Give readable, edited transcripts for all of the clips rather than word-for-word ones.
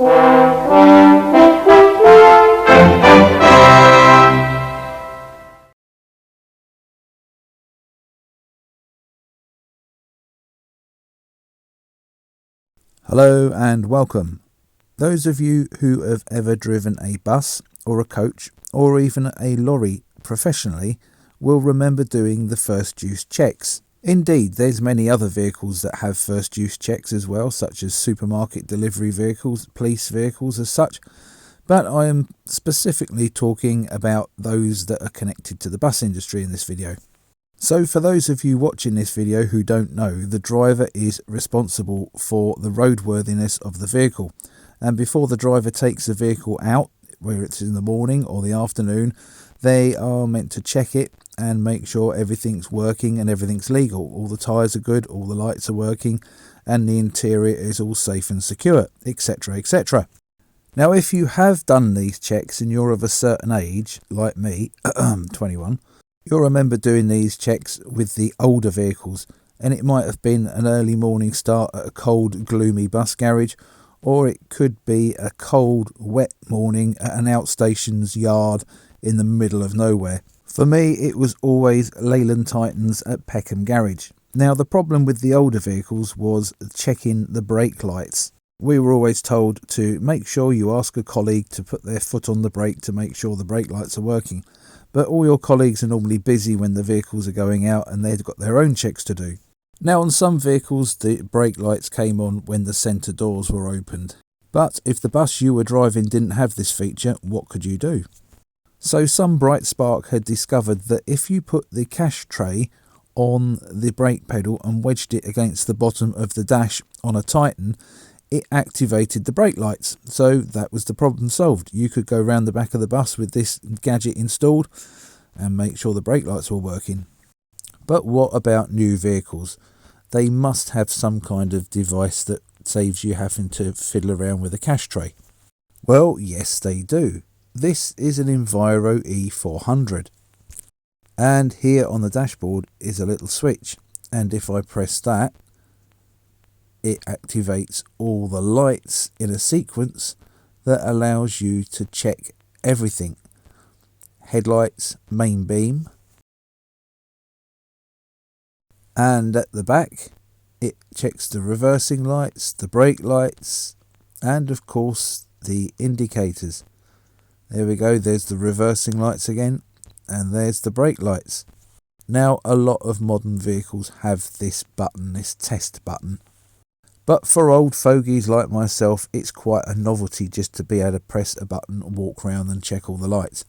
Hello and welcome. Those of you who have ever driven a bus or a coach or even a lorry professionally will remember doing the first use checks. Indeed, there's many other vehicles that have first use checks as well, such as supermarket delivery vehicles, police vehicles as such, but I am specifically talking about those that are connected to the bus industry in this video. So for those of you watching this video who don't know, the driver is responsible for the roadworthiness of the vehicle. And before the driver takes the vehicle out, whether it's in the morning or the afternoon, they are meant to check it and make sure everything's working and everything's legal. All the tyres are good, all the lights are working, and the interior is all safe and secure, etc, etc. Now if you have done these checks and you're of a certain age, like me, 21, you'll remember doing these checks with the older vehicles, and it might have been an early morning start at a cold, gloomy bus garage, or it could be a cold, wet morning at an outstation's yard in the middle of nowhere. For me, it was always Leyland Titans at Peckham Garage. Now, the problem with the older vehicles was checking the brake lights. We were always told to make sure you ask a colleague to put their foot on the brake to make sure the brake lights are working. But all your colleagues are normally busy when the vehicles are going out and they've got their own checks to do. Now on some vehicles the brake lights came on when the centre doors were opened. But if the bus you were driving didn't have this feature, what could you do? So some bright spark had discovered that if you put the cash tray on the brake pedal and wedged it against the bottom of the dash on a Titan, it activated the brake lights. So that was the problem solved. You could go round the back of the bus with this gadget installed and make sure the brake lights were working. But what about new vehicles? They must have some kind of device that saves you having to fiddle around with a cash tray. Well, yes they do. This is an Enviro E400. And here on the dashboard is a little switch. And if I press that, it activates all the lights in a sequence that allows you to check everything. Headlights, main beam, and at the back it checks the reversing lights, the brake lights, and of course the indicators. There we go, there's the reversing lights again, and there's the brake lights. Now a lot of modern vehicles have this button, this test button. But for old fogies like myself, it's quite a novelty just to be able to press a button, walk around and check all the lights.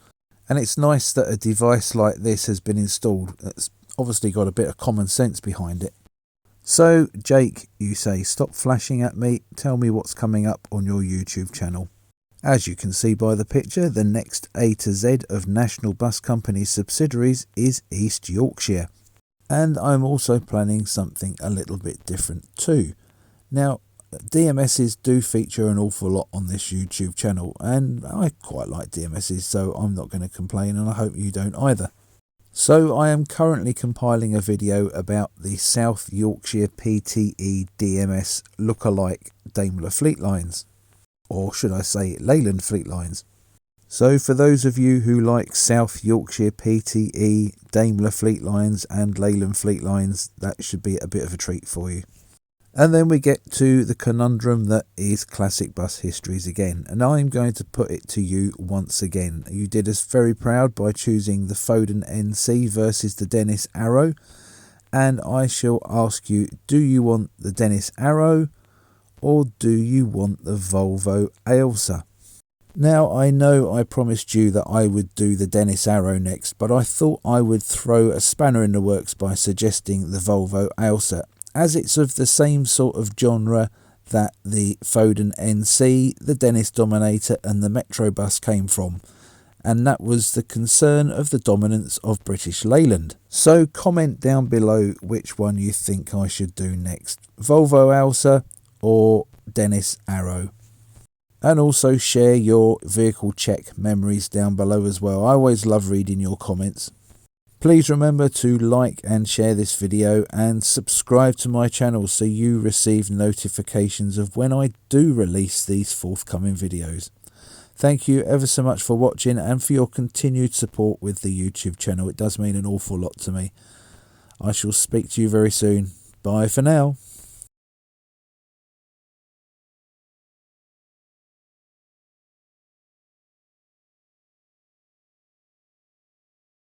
And it's nice that a device like this has been installed. It's obviously got a bit of common sense behind it. So, Jake, you say, stop flashing at me, tell me what's coming up on your YouTube channel. As you can see by the picture, the next A to Z of National Bus Company's subsidiaries is East Yorkshire. And I'm also planning something a little bit different too. Now, DMSs do feature an awful lot on this YouTube channel, and I quite like DMSs, so I'm not going to complain, and I hope you don't either. So I am currently compiling a video about the South Yorkshire PTE DMS lookalike Daimler fleet lines, or should I say Leyland fleet lines. So for those of you who like South Yorkshire PTE, Daimler fleet lines and Leyland fleet lines, that should be a bit of a treat for you. And then we get to the conundrum that is classic bus histories again, and I'm going to put it to you once again. You did us very proud by choosing the Foden NC versus the Dennis Arrow, and I shall ask you, do you want the Dennis Arrow or do you want the Volvo Ailsa? Now I know I promised you that I would do the Dennis Arrow next, but I thought I would throw a spanner in the works by suggesting the Volvo Ailsa, as it's of the same sort of genre that the Foden NC, the Dennis Dominator and the Metrobus came from, and that was the concern of the dominance of British Leyland. So comment down below which one you think I should do next, Volvo Ailsa or Dennis Arrow. And also share your vehicle check memories down below as well. I always love reading your comments. Please remember to like and share this video and subscribe to my channel so you receive notifications of when I do release these forthcoming videos. Thank you ever so much for watching and for your continued support with the YouTube channel. It does mean an awful lot to me. I shall speak to you very soon. Bye for now.